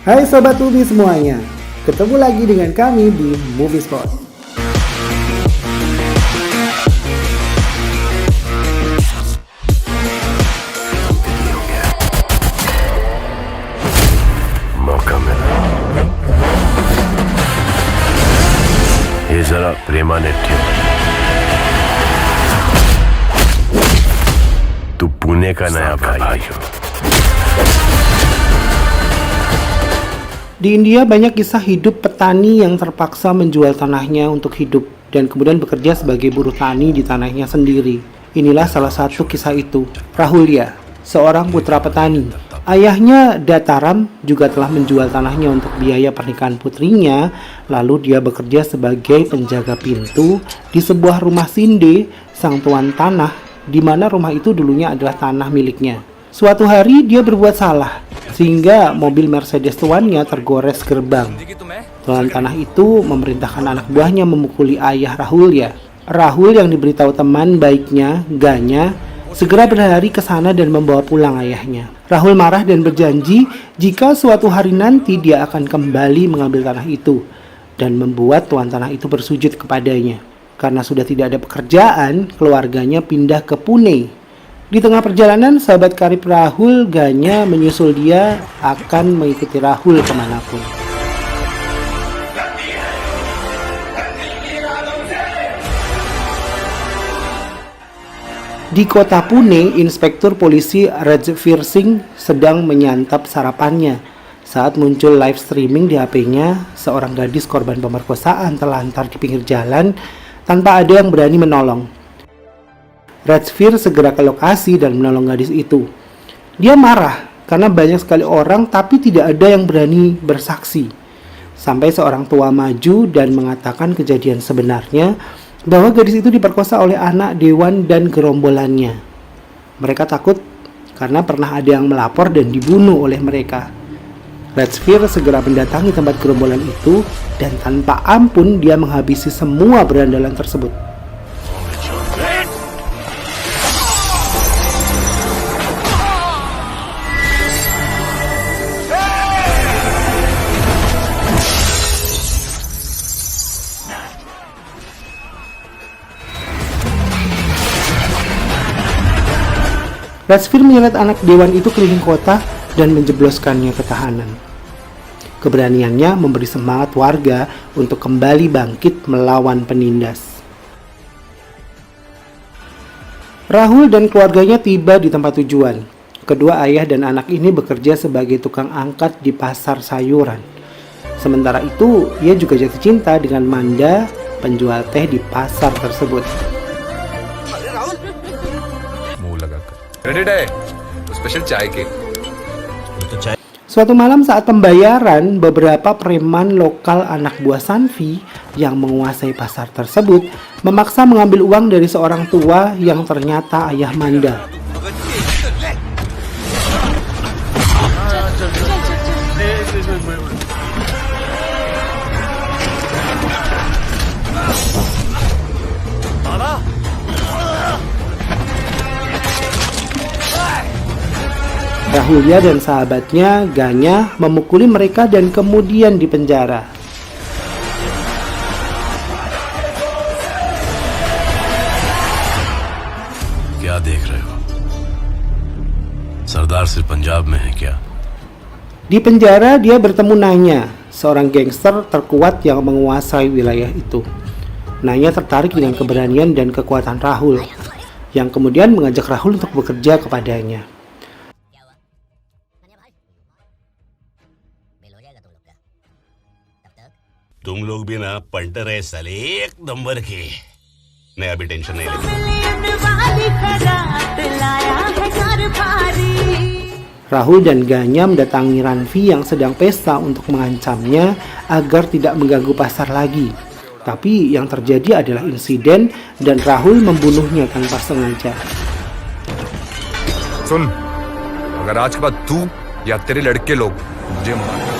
Hai Sobat Movie semuanya, ketemu lagi dengan kami di Movie Spot. मौका मिला ये जरा प्रेमाने ठेव तू पुणे का नया भाई हो. Di India banyak kisah hidup petani yang terpaksa menjual tanahnya untuk hidup dan kemudian bekerja sebagai buruh tani di tanahnya sendiri. Inilah salah satu kisah itu. Rahulya, seorang putra petani. Ayahnya Dataram juga telah menjual tanahnya untuk biaya pernikahan putrinya, lalu dia bekerja sebagai penjaga pintu di sebuah rumah Sinde, sang tuan tanah, di mana rumah itu dulunya adalah tanah miliknya. Suatu hari dia berbuat salah, sehingga mobil Mercedes tuannya tergores gerbang. Tuan tanah itu memerintahkan anak buahnya memukuli ayah Rahulya. Rahul yang diberitahu teman baiknya, Ganya, segera berlari ke sana dan membawa pulang ayahnya. Rahul marah dan berjanji jika suatu hari nanti dia akan kembali mengambil tanah itu dan membuat tuan tanah itu bersujud kepadanya. Karena sudah tidak ada pekerjaan, keluarganya pindah ke Pune. Di tengah perjalanan, sahabat karib Rahul, Ganya, menyusul dia akan mengikuti Rahul kemanapun. Di kota Pune, Inspektur Polisi Rajveer Singh sedang menyantap sarapannya saat muncul live streaming di HP-nya. Seorang gadis korban pemerkosaan terlantar di pinggir jalan tanpa ada yang berani menolong. Rajveer segera ke lokasi dan menolong gadis itu. Dia marah karena banyak sekali orang tapi tidak ada yang berani bersaksi. Sampai seorang tua maju dan mengatakan kejadian sebenarnya, bahwa gadis itu diperkosa oleh anak dewan dan gerombolannya. Mereka takut karena pernah ada yang melapor dan dibunuh oleh mereka. Rajveer segera mendatangi tempat gerombolan itu dan tanpa ampun dia menghabisi semua berandalan tersebut. Rajveer menyeret anak dewan itu keliling kota dan menjebloskannya ke tahanan. Keberaniannya memberi semangat warga untuk kembali bangkit melawan penindas. Rahul dan keluarganya tiba di tempat tujuan. Kedua ayah dan anak ini bekerja sebagai tukang angkat di pasar sayuran. Sementara itu, ia juga jatuh cinta dengan Manda, penjual teh di pasar tersebut. Suatu malam saat pembayaran, beberapa preman lokal anak buah Sanvi yang menguasai pasar tersebut memaksa mengambil uang dari seorang tua yang ternyata ayah Manda. Rahulya dan sahabatnya, Ganya, memukuli mereka dan kemudian dipenjara. क्या देख रहे हो? सरदार सिर्फ पंजाब में है क्या? Di penjara dia bertemu Nanya, seorang gangster terkuat yang menguasai wilayah itu. Nanya tertarik dengan keberanian dan kekuatan Rahul, yang kemudian mengajak Rahul untuk bekerja kepadanya. तुम लोग भी ना पलटे रहे साले एक नंबर के. नहीं अभी टेंशन नहीं लेते. Rahul dan Ganya mendatangi Ranvi yang sedang pesta untuk mengancamnya agar tidak mengganggu pasar lagi. Tapi yang terjadi adalah insiden dan Rahul membunuhnya tanpa sengaja. सुन, अगर आज के बाद तू या तेरे लड़के लोग मुझे मार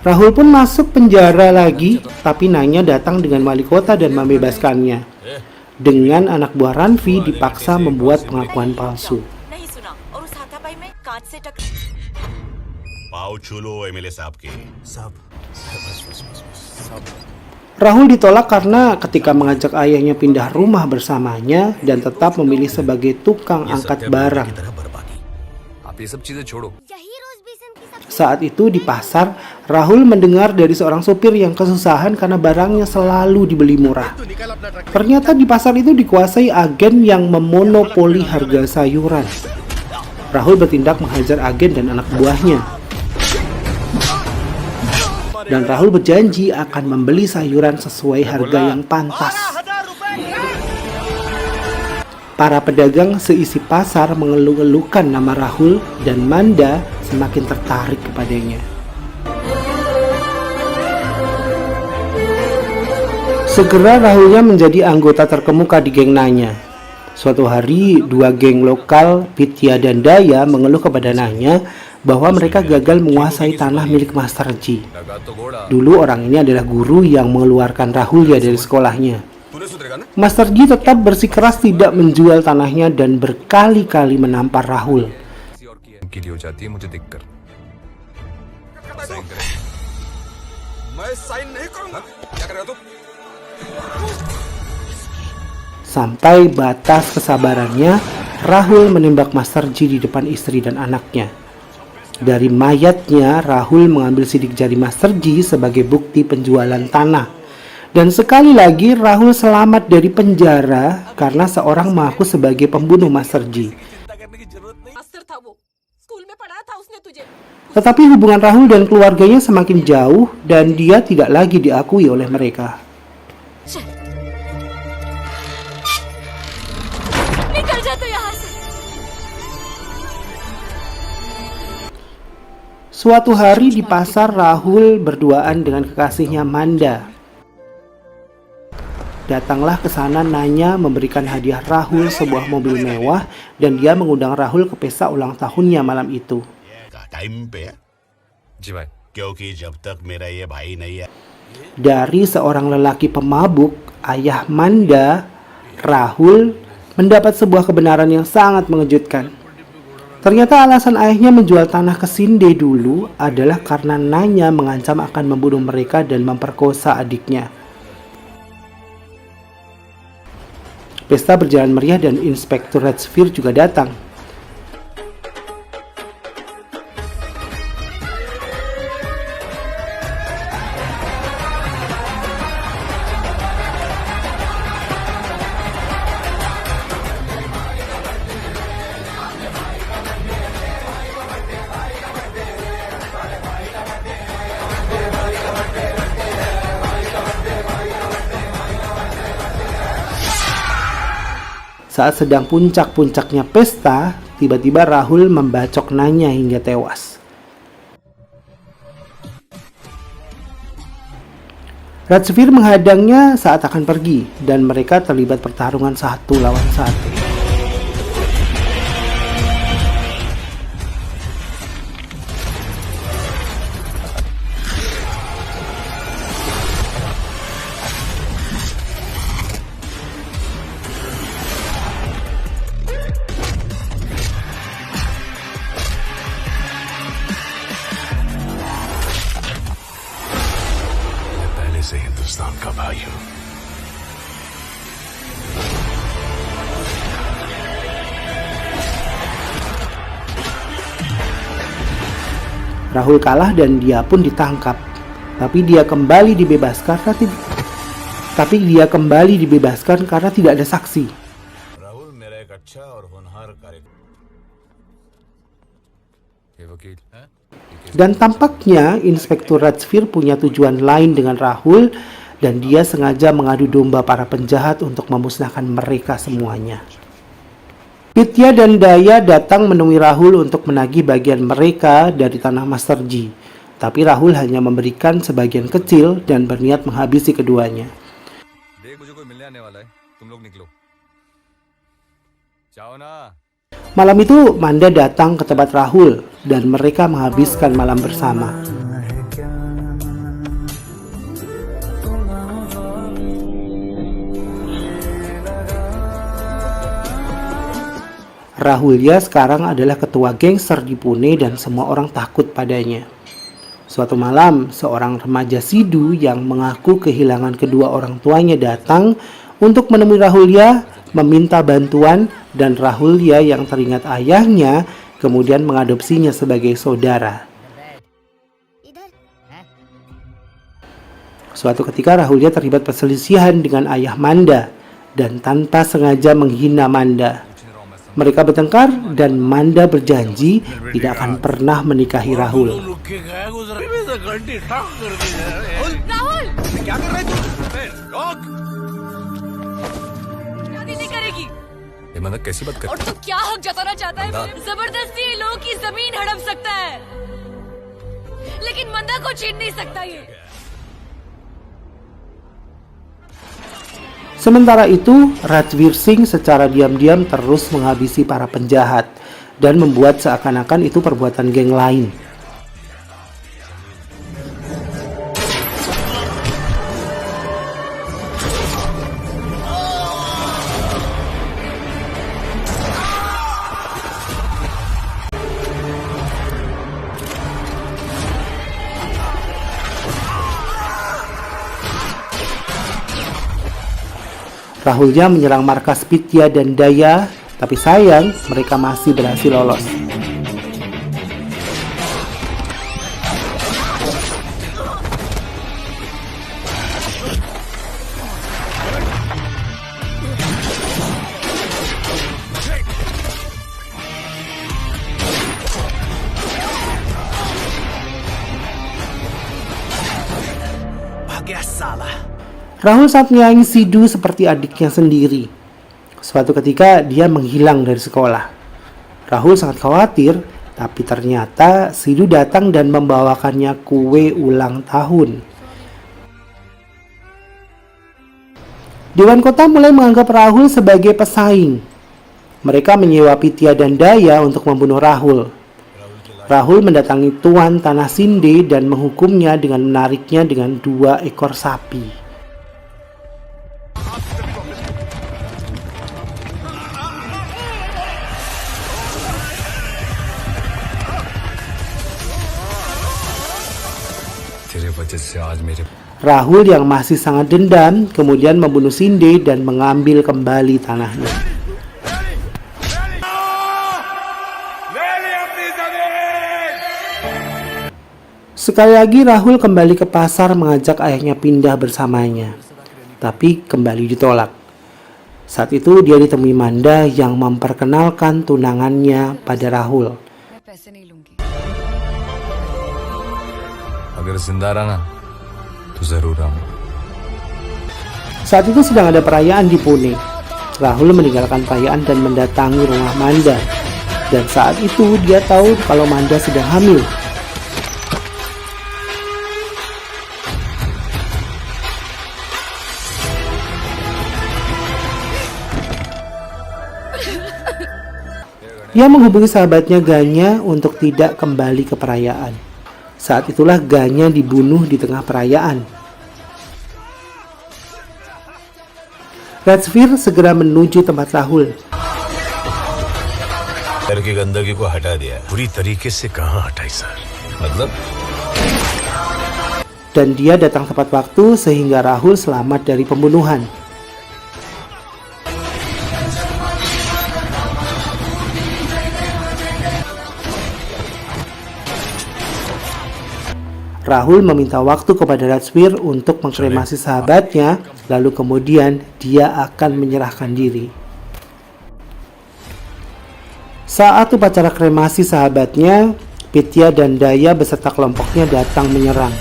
Rahul pun masuk penjara lagi, tapi Nanya datang dengan wali kota dan membebaskannya. dengan anak buah Ranvi dipaksa membuat pengakuan palsu. नहीं सुना और उस हाथापाई में कांच से टक पाव छू लो एमएलए साहब के Rahul ditolak karena ketika mengajak ayahnya pindah rumah bersamanya dan tetap memilih sebagai tukang angkat barang. आप ये सब चीजें छोड़ो. Saat itu di pasar, Rahul mendengar dari seorang supir yang kesusahan karena barangnya selalu dibeli murah. Ternyata di pasar itu dikuasai agen yang memonopoli harga sayuran. Rahul bertindak menghajar agen dan anak buahnya. Dan Rahul berjanji akan membeli sayuran sesuai harga yang pantas. Para pedagang seisi pasar mengeluh-elukan nama Rahul dan Manda semakin tertarik kepadanya. Segera Rahulnya menjadi anggota terkemuka di geng Nanya. Suatu hari, dua geng lokal, Pitya dan Daya, mengeluh kepada Nanya bahwa mereka gagal menguasai tanah milik Master Ji. Dulu orang ini adalah guru yang mengeluarkan Rahulya dari sekolahnya. Master Ji tetap bersikeras tidak menjual tanahnya dan berkali-kali menampar Rahul. Sampai batas kesabarannya, Rahul menembak Master Ji di depan istri dan anaknya. Dari mayatnya, Rahul mengambil sidik jari Master Ji sebagai bukti penjualan tanah. Dan sekali lagi, Rahul selamat dari penjara karena seorang mengaku sebagai pembunuh Master Ji. Tetapi hubungan Rahul dan keluarganya semakin jauh dan dia tidak lagi diakui oleh mereka. Suatu hari di pasar, Rahul berduaan dengan kekasihnya Manda. Datanglah ke sana Nanya memberikan hadiah Rahul sebuah mobil mewah dan dia mengundang Rahul ke pesta ulang tahunnya malam itu. Time पे है जी भाई. क्योंकि जब तक मेरा ये भाई नहीं है Dari seorang lelaki pemabuk, ayah Manda, Rahul mendapat sebuah kebenaran yang sangat mengejutkan. Ternyata alasan ayahnya menjual tanah ke Sinde dulu adalah karena Nanya mengancam akan membunuh mereka dan memperkosa adiknya. Pesta berjalan meriah dan Inspektur Redsphere juga datang. Saat sedang puncak-puncaknya pesta, tiba-tiba Rahul membacok Nanya hingga tewas. Redsphere menghadangnya saat akan pergi dan mereka terlibat pertarungan 1 lawan 1. पहले से हिंदुस्तान का भाई हूँ. Rahul kalah dan dia pun ditangkap. Tapi dia kembali dibebaskan karena tidak ada saksi. Rahul मेरा एक अच्छा और होनहार कार्यक्रम ये वकील Dan tampaknya Inspektur Redsphere punya tujuan lain dengan Rahul dan dia sengaja mengadu domba para penjahat untuk memusnahkan mereka semuanya. Pitya dan Daya datang menemui Rahul untuk menagih bagian mereka dari tanah Master Ji. Tapi Rahul hanya memberikan sebagian kecil dan berniat menghabisi keduanya. देख मुझे कोई मिलने आने वाला है. तुम लोग निकलो. जाओ ना. Malam itu Manda datang ke tempat Rahul dan mereka menghabiskan malam bersama. Rahulya sekarang adalah ketua gangster di Pune dan semua orang takut padanya. Suatu malam, seorang remaja Sidhu yang mengaku kehilangan kedua orang tuanya datang untuk menemui Rahulya, meminta bantuan, dan Rahulya yang teringat ayahnya kemudian mengadopsinya sebagai saudara. Suatu ketika Rahulya terlibat perselisihan dengan ayah Manda dan tanpa sengaja menghina Manda. Mereka bertengkar dan Manda berjanji tidak akan pernah menikahi Rahul. Rahul क्या कर रहे शादी नहीं करेगी ये मतलब कैसी बात कर और तू क्या हक जताना चाहता है जबरदस्ती ये लोगों की जमीन हड़प सकता है लेकिन मंदा को छीन नहीं सकता ये Sementara itu, Rajveer Singh secara diam-diam terus menghabisi para penjahat dan membuat seakan-akan itu perbuatan geng lain. Rahulya menyerang markas Pitya dan Daya, tapi sayang mereka masih berhasil lolos. Rahul sangat menyayangi Sidhu seperti adiknya sendiri. Suatu ketika dia menghilang dari sekolah. Rahul sangat khawatir, tapi ternyata Sidhu datang dan membawakannya kue ulang tahun. Dewan Kota mulai menganggap Rahul sebagai pesaing. Mereka menyewa Pitya dan Daya untuk membunuh Rahul. Rahul mendatangi Tuan Tanah Sinde dan menghukumnya dengan menariknya dengan 2 ekor sapi. Rahul yang masih sangat dendam kemudian membunuh Sinde dan mengambil kembali tanahnya. Sekali lagi Rahul kembali ke pasar mengajak ayahnya pindah bersamanya, tapi kembali ditolak. Saat itu dia ditemui Manda yang memperkenalkan tunangannya pada Rahul. अगर जिंदा रहना तो जरूर आऊंगा. Saat itu sedang ada perayaan di Pune. Rahul meninggalkan perayaan dan mendatangi rumah Manda. Dan saat itu dia tahu kalau Manda sedang hamil. Dia menghubungi sahabatnya Ganya untuk tidak kembali ke perayaan. Saat itulah Ganya dibunuh di tengah perayaan. Rajveer segera menuju tempat Rahul. घर की गंदगी को हटा दिया पूरी तरीके से कहाँ हटाई सर मतलब Dan dia datang tepat waktu sehingga Rahul selamat dari pembunuhan. Rahul meminta waktu kepada Rajveer untuk mengkremasi sahabatnya, lalu kemudian dia akan menyerahkan diri. Saat upacara kremasi sahabatnya, Pitya dan Daya beserta kelompoknya datang menyerang.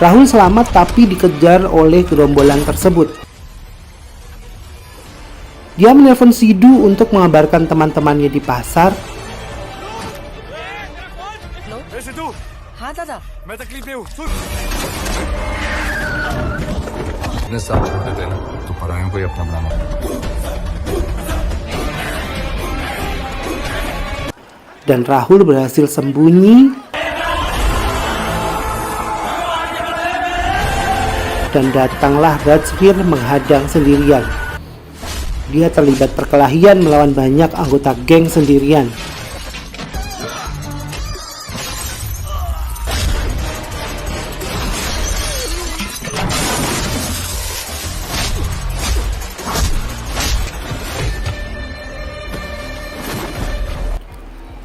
Rahul selamat tapi dikejar oleh gerombolan tersebut. Dia menelpon Sidhu untuk mengabarkan teman-temannya di pasar. हाँ दादा मैं तकलीफ में हूँ. सुन. इतने साथ छोड़ देते हैं ना तो परायों को ही अपना बनाना. Dan Rahul berhasil sembunyi dan datanglah Rajvir menghadang sendirian. Dia terlibat perkelahian melawan banyak anggota geng sendirian.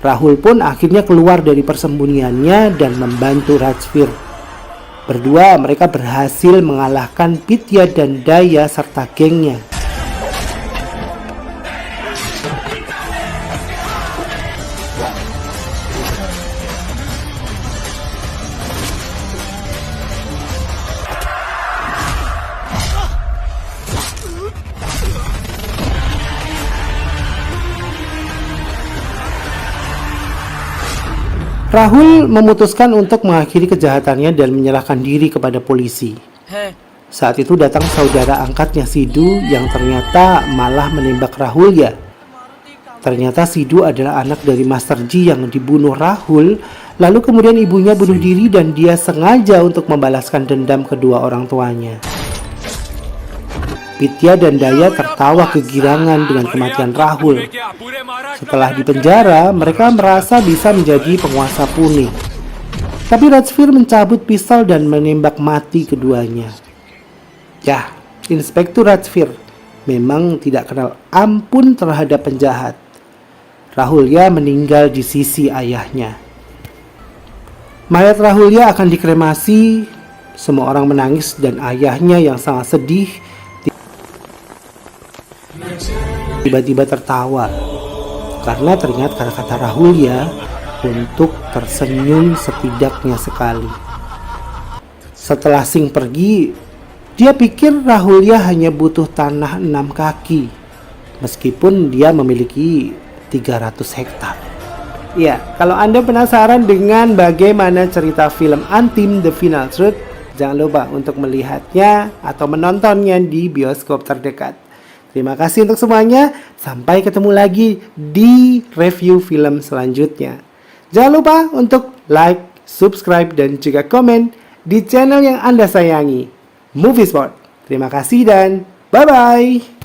Rahul pun akhirnya keluar dari persembunyiannya dan membantu Rajvir. Berdua mereka berhasil mengalahkan Pitya dan Daya serta gengnya. Rahul memutuskan untuk mengakhiri kejahatannya dan menyerahkan diri kepada polisi. Saat itu datang saudara angkatnya Sidhu yang ternyata malah menembak Rahul ya. Ternyata Sidhu adalah anak dari Master Ji yang dibunuh Rahul, lalu kemudian ibunya bunuh diri dan dia sengaja untuk membalaskan dendam kedua orang tuanya. Pitya dan Daya tertawa kegirangan dengan kematian Rahul. Setelah dipenjara, mereka merasa bisa menjadi penguasa Pune. Tapi Rajvir mencabut pistol dan menembak mati keduanya. Ya, Inspektur Rajvir memang tidak kenal ampun terhadap penjahat. Rahulya meninggal di sisi ayahnya. Mayat Rahulya akan dikremasi. Semua orang menangis dan ayahnya yang sangat sedih tiba-tiba tertawa karena teringat kata-kata Rahulya untuk tersenyum setidaknya sekali. Setelah Singh pergi, dia pikir Rahulya hanya butuh tanah 6 kaki meskipun dia memiliki 300 hektar. Ya, kalau Anda penasaran dengan bagaimana cerita film Antim The Final Truth, jangan lupa untuk melihatnya atau menontonnya di bioskop terdekat. Terima kasih untuk semuanya. Sampai ketemu lagi di review film selanjutnya. Jangan lupa untuk like, subscribe, dan juga komen di channel yang Anda sayangi, Movie Spot. Terima kasih dan bye-bye.